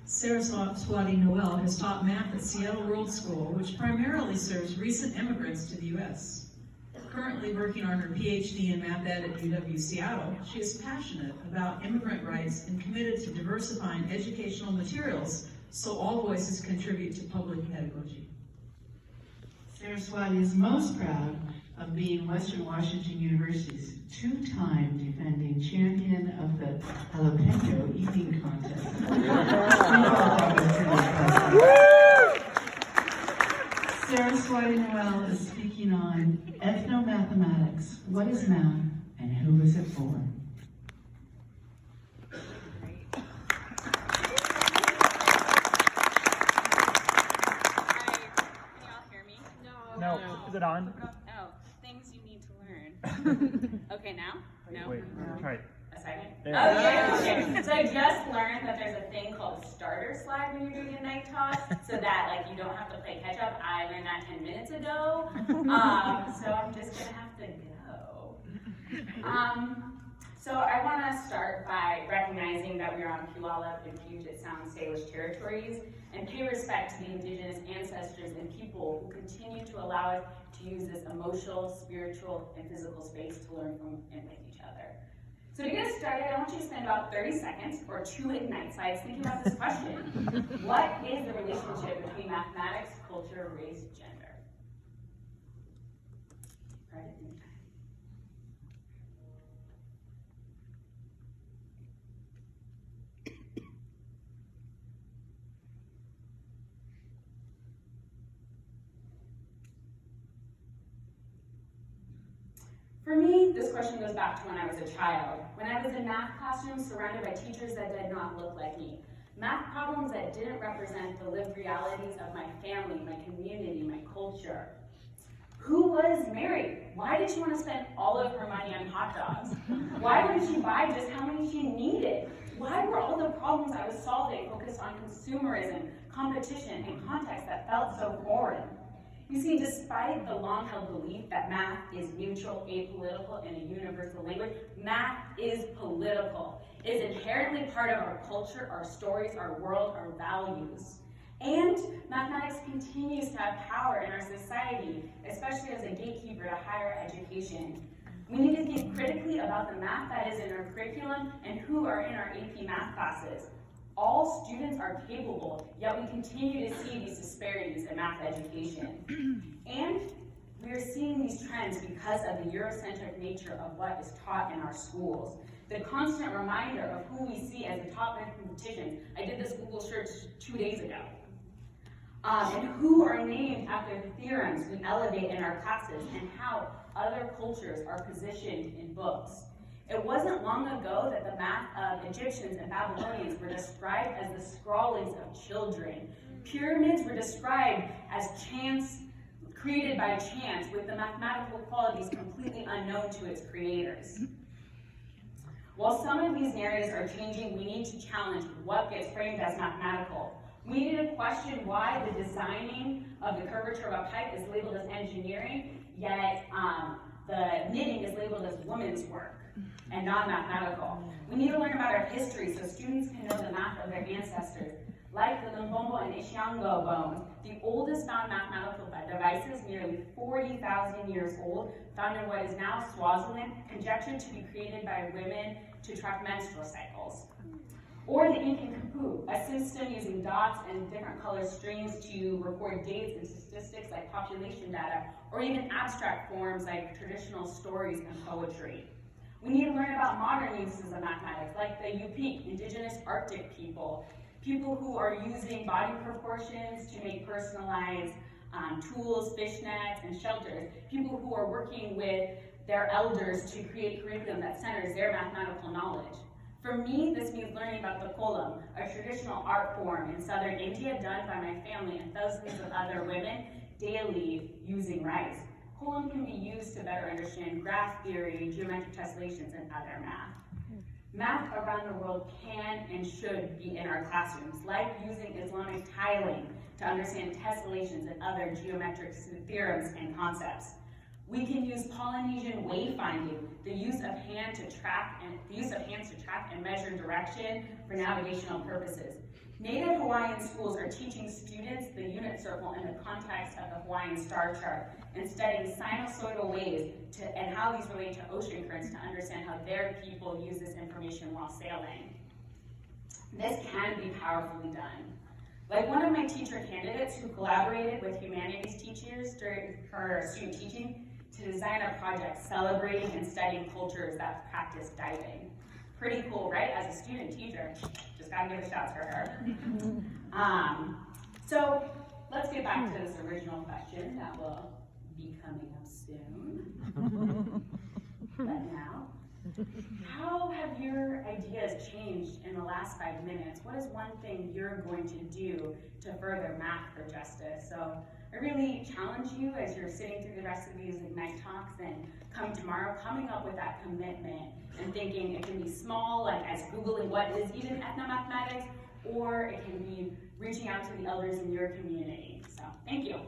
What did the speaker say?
Saraswati Noel has taught math at Seattle World School, which primarily serves recent immigrants to the U.S. Currently working on her PhD in math ed at UW Seattle, she is passionate about immigrant rights and committed to diversifying educational materials so all voices contribute to public pedagogy. Saraswati is most proud of being Western Washington University's two-time defending champion of the jalapeno eating contest. Saraswati Noel is speaking on Ethnomathematics, what is math, and who is it for? No. Is it on? Oh, things you need to learn. Okay, now? No? Wait, try it. A second? There. Oh, yeah, okay. So I just learned that there's a thing called a starter slide when you're doing a night toss, so that like you don't have to play catch up. I learned that 10 minutes ago, so I'm just gonna have to go. So I want to start by recognizing that we are on Puyallup and Puget Sound Salish territories and pay respect to the indigenous ancestors and people who continue to allow us to use this emotional, spiritual, and physical space to learn from and with each other. So to get started, I want you to spend about 30 seconds or 2 Ignite slides thinking about this question. What is the relationship between mathematics, culture, race, gender? Write it in time. For me, this question goes back to when I was a child. When I was in math classrooms surrounded by teachers that did not look like me. Math problems that didn't represent the lived realities of my family, my community, my culture. Who was married? Why did she want to spend all of her money on hot dogs? Why wouldn't she buy just how many she needed? Why were all the problems I was solving focused on consumerism, competition, and context that felt so foreign? You see, despite the long-held belief that math is neutral, apolitical, and a universal language, math is political. It is inherently part of our culture, our stories, our world, our values. And mathematics continues to have power in our society, especially as a gatekeeper to higher education. We need to think critically about the math that is in our curriculum and who are in our AP math classes. All students are capable, yet we continue to see these disparities in math education. And we are seeing these trends because of the Eurocentric nature of what is taught in our schools. The constant reminder of who we see as the top mathematicians. I did this Google search 2 days ago. And who are named after the theorems we elevate in our classes and how other cultures are positioned in books. It wasn't long ago that the math of Egyptians and Babylonians were described as the scrawlings of children. Pyramids were described as chance, created by chance, with the mathematical qualities completely unknown to its creators. While some of these narratives are changing, we need to challenge what gets framed as mathematical. We need to question why the designing of the curvature of a pipe is labeled as engineering, yet the knitting is labeled as women's work and non-mathematical. We need to learn about our history so students can know the math of their ancestors. Like the Lumbombo and Ishiango bones, the oldest found mathematical devices, nearly 40,000 years old, found in what is now Swaziland, conjectured to be created by women to track menstrual cycles. Or the Incan Kapu, a system using dots and different color strings to record dates and statistics like population data, or even abstract forms like traditional stories and poetry. We need to learn about modern uses of mathematics, like the Yupik, indigenous Arctic people who are using body proportions to make personalized tools, fishnets, and shelters, people who are working with their elders to create curriculum that centers their mathematical knowledge. For me, this means learning about the kolam, a traditional art form in southern India done by my family and thousands of other women daily using rice. Kolam can be used to better understand graph theory, geometric tessellations, and other math. Math around the world can and should be in our classrooms, like using Islamic tiling to understand tessellations and other geometric theorems and concepts. We can use Polynesian wayfinding, the use of hands to track and measure direction for navigational purposes. Native Hawaiian schools are teaching students the unit circle in the context of the Hawaiian star chart and studying sinusoidal waves and how these relate to ocean currents to understand how their people use this information while sailing. This can be powerfully done. Like one of my teacher candidates who collaborated with humanities teachers during her student teaching to design a project celebrating and studying cultures that practice diving. Pretty cool, right? As a student teacher, just gotta give a shout for her. So let's get back to this original question that will be coming up soon. But now, how have your ideas changed in the last 5 minutes? What is one thing you're going to do to further math for justice? So I really challenge you as you're sitting through the rest of these Ignite talks and come tomorrow, coming up with that commitment and thinking it can be small, like as Googling what is even ethnomathematics, or it can be reaching out to the elders in your community. So thank you.